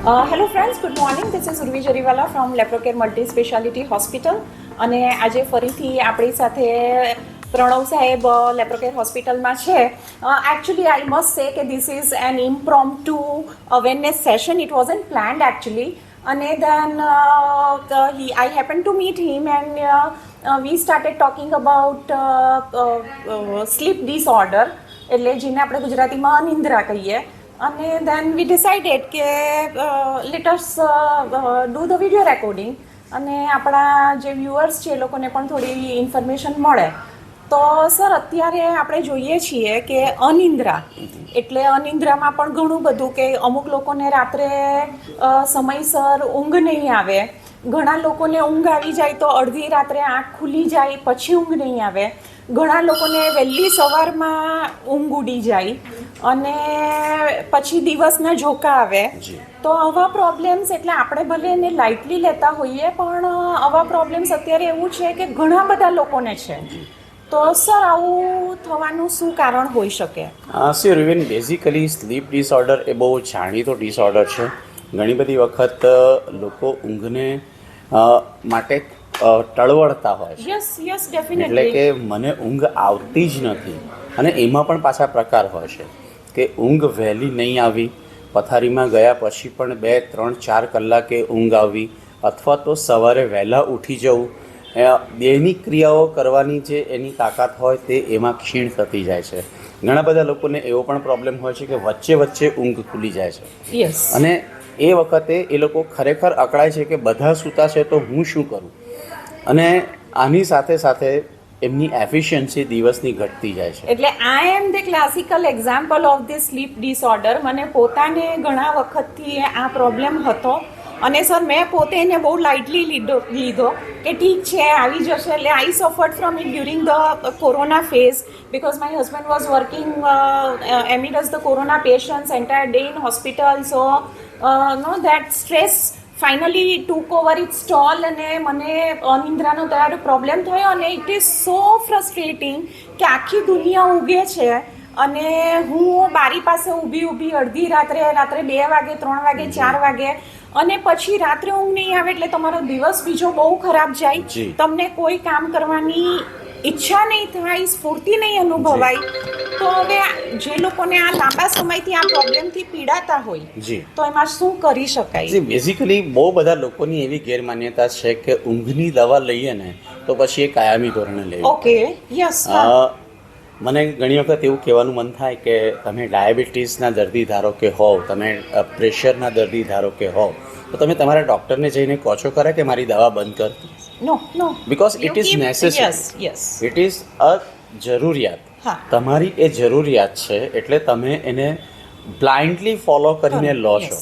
Hello friends, good morning. This is Urvi Jariwala from Laprocare multi speciality hospital. અને આજે ફરીથી આપણી સાથે પ્રણવ સાહેબ લેપ્રોકેર હોસ્પિટલમાં છે. એકચ્યુઅલી આઈ મસ્ટ સે કે this is an impromptu awareness session. It wasn't planned actually. અને then I happen to meet him and we started talking about sleep disorder, એટલે જેને આપણે ગુજરાતીમાં અનિંદ્રા કહીએ. અને દેન વી ડિસાઇડેડ કે let us do the video recording, અને આપણા જે વ્યુઅર્સ છે એ લોકોને પણ થોડી ઇન્ફોર્મેશન મળે. તો સર, અત્યારે આપણે જોઈએ છીએ કે અનિંદ્રા એટલે અનિંદ્રામાં પણ ઘણું બધું, કે અમુક લોકોને રાત્રે સમયસર ઊંઘ નહીં આવે, ઘણા લોકોને ઊંઘ આવી જાય તો અડધી રાત્રે આંખ ખુલી જાય પછી ઊંઘ નહીં આવે, ઘણા લોકોને વહેલી સવારમાં ઊંઘ ઉડી જાય અને પછી દિવસના ઝોકા આવે. તો આવા પ્રોબ્લેમ્સ, એટલે આપણે ભલે એને લાઇટલી લેતા હોઈએ, પણ આવા પ્રોબ્લેમ્સ અત્યારે એવું છે કે ઘણા બધા લોકોને છે. તો સર, આવું થવાનું શું કારણ હોઈ શકે? Sir, even basically sleep disorder એ બહુ જાણીતો ડિસઓર્ડર છે. ઘણી બધી વખત લોકો ઊંઘને માટે ટળવળતા હોય છે. Yes definitely. એટલે કે મને ઊંઘ આવતી જ નથી. અને એમાં પણ પાછા પ્રકાર હોય છે કે ઊંઘ વહેલી નહીં આવી, પથારીમાં ગયા પછી પણ 2, 3, 4 કલાકે ઊંઘ આવી, અથવા તો સવારે વહેલા ઉઠી જવું. દૈનિક ક્રિયાઓ કરવાની જે એની તાકાત હોય તે એમાં ક્ષીણ થતી જાય છે. ઘણા બધા લોકોને એવો પણ પ્રોબ્લેમ હોય છે કે વચ્ચે વચ્ચે ઊંઘ ખુલી જાય છે. યસ. અને એ વખતે એ લોકો ખરેખર અકળાય છે કે બધા સૂતા છે તો હું શું કરું. અને આની સાથે સાથે એમની એફિશિયન્સી દિવસની ઘટતી જાય છે. એટલે I am the classical example of the sleep disorder. મને પોતાને ઘણા વખતથી આ પ્રોબ્લેમ હતો, અને સર મેં પોતે એને બહુ લાઇટલી લીધો કે ઠીક છે, આવી જશે. એટલે I suffered from it during the corona phase, because my husband was working amidst the corona patients entire day in hospital. So no that stress finally took over its toll, અને મને અનિંદ્રાનો ત્યારે પ્રોબ્લેમ થયો. અને it is so ફ્રસ્ટ્રેટિંગ કે આખી દુનિયા ઊગે છે અને હું બારી પાસે ઊભી અડધી રાત્રે 2 વાગે, 3 વાગે, 4 વાગે, અને પછી રાત્રે ઊંઘ નહીં આવે એટલે તમારો દિવસ બીજો બહુ ખરાબ જાય. તમને કોઈ કામ કરવાની ઈચ્છા નહીં થાય, સ્ફૂર્તિ નહીં અનુભવાય. તો હવે જે લોકોને આ લાંબા સમયથી આ પ્રોબ્લેમથી પીડાતા હોય તો એમાં શું કરી શકાય? બેઝિકલી બહુ બધા લોકોની એવી ગેરમાન્યતા છે કે ઊંઘની દવા લઈએ ને તો પછી એ કાયમી ધોરણે લેવી. Okay, yes. મને ઘણી વખત એવું કહેવાનું મન થાય કે તમે ડાયાબિટીસના દર્દી ધારો કે હોવ, તમે પ્રેશરના દર્દી ધારો કે હોવ, તો તમે તમારા ડૉક્ટરને જઈને કહો છો ખરા કે મારી દવા બંધ કર? No. Because it is necessary. It is a જરૂરિયાત. તમારી એ જરૂરિયાત છે, એટલે તમે એને બ્લાઇન્ડલી ફોલો કરીને લો છો.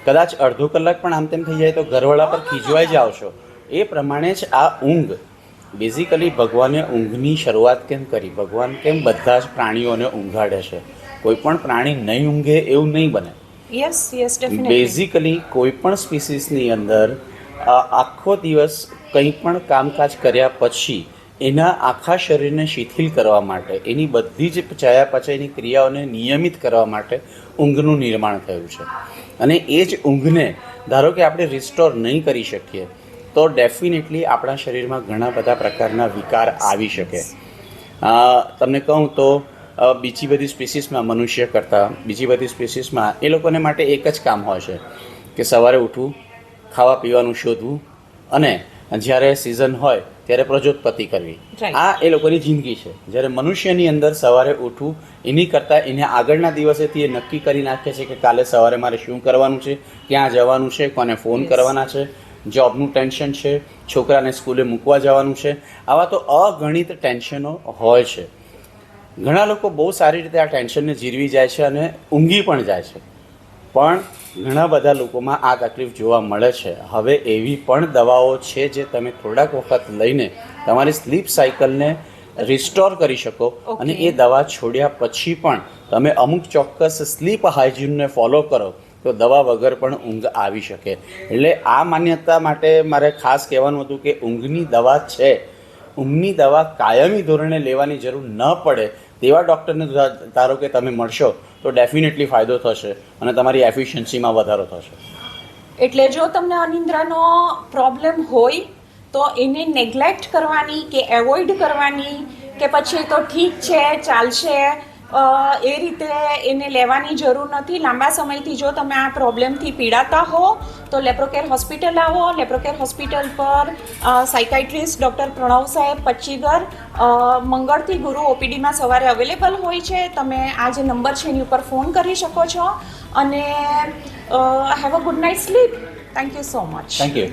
કદાચ અડધો કલાક પણ આમ તેમ થઈ જાય તો ઘરવાળા પર ખીજવાઈ જાઓ છો. એ પ્રમાણે જ આ ઊંઘ, બેઝિકલી ભગવાને ઊંઘની શરૂઆત કેમ કરી? ભગવાન કેમ બધા જ પ્રાણીઓને ઊંઘાડે છે? કોઈ પણ પ્રાણી નહીં ઊંઘે એવું નહીં બને. Yes definitely. બેઝિકલી કોઈ પણ સ્પીસીસની અંદર આખો દિવસ કંઈ પણ કામકાજ કર્યા પછી એના આખા શરીરને શિથિલ કરવા માટે, એની બધી જ ચયાપચયની ક્રિયાઓને નિયમિત કરવા માટે ઊંઘનું નિર્માણ થયું છે. અને એ જ ઊંઘને ધારો કે આપણે રિસ્ટોર નહીં કરી શકીએ તો ડેફિનેટલી આપણા શરીરમાં ઘણા બધા પ્રકારના વિકાર આવી શકે. તમને કહું તો બીજી બધી સ્પીસીસમાં, મનુષ્ય કરતાં બીજી બધી સ્પીસીસમાં એ લોકોને માટે એક જ કામ હોય છે કે સવારે ઉઠવું, ખાવા પીવાનું શોધવું, અને જ્યારે સિઝન હોય ત્યારે પ્રજોત્પત્તિ કરવી. આ એ લોકોની જિંદગી છે. જ્યારે મનુષ્યની અંદર સવારે ઉઠવું, એની કરતાં એને આગળના દિવસેથી એ નક્કી કરી નાખે છે કે કાલે સવારે મારે શું કરવાનું છે, ક્યાં જવાનું છે, કોને ફોન કરવાના છે, જોબનું ટેન્શન છે, છોકરાને સ્કૂલે મૂકવા જવાનું છે. આવા તો અગણિત ટેન્શનો હોય છે. ઘણા લોકો બહુ સારી રીતે આ ટેન્શનને જીરવી જાય છે અને ઊંઘી પણ જાય છે. પણ ઘણા બધા લોકોમાં આ તકલીફ જોવા મળે છે. હવે એવી પણ દવાઓ છે જે તમે થોડાક વખત લઈને તમારી સ્લીપ સાયકલને રિસ્ટોર કરી શકો. અને એ દવા છોડ્યા પછી પણ તમે અમુક ચોક્કસ સ્લીપ હાઇજીનને ફોલો કરો તો દવા વગર પણ ઊંઘ આવી શકે. એટલે આ માન્યતા માટે મારે ખાસ કહેવાનું હતું કે ઊંઘની દવા છે, ઊંઘની દવા કાયમી ધોરણે લેવાની જરૂર ન પડે તેવા ડૉક્ટરને ધારો કે તમે મળશો તો ડેફિનેટલી ફાયદો થશે અને તમારી એફિશિયન્સીમાં વધારો થશે. એટલે જો તમને અનિદ્રાનો પ્રોબ્લેમ હોય તો એને નેગ્લેક્ટ કરવાની કે એવોઇડ કરવાની કે પછી તો ઠીક છે ચાલશે એ રીતે એને લેવાની જરૂર નથી. લાંબા સમયથી જો તમે આ પ્રોબ્લેમથી પીડાતા હો તો લેપ્રોકેર હોસ્પિટલ આવો. લેપ્રોકેર હોસ્પિટલ પર સાયકાઇટ્રિસ્ટ ડૉક્ટર પ્રણવ સાહેબ પચ્ચીગર મંગળથી ગુરુ ઓપીડીમાં સવારે અવેલેબલ હોય છે. તમે આ જે નંબર છે એની ઉપર ફોન કરી શકો છો અને have a good night sleep. Thank you so much. Thank you.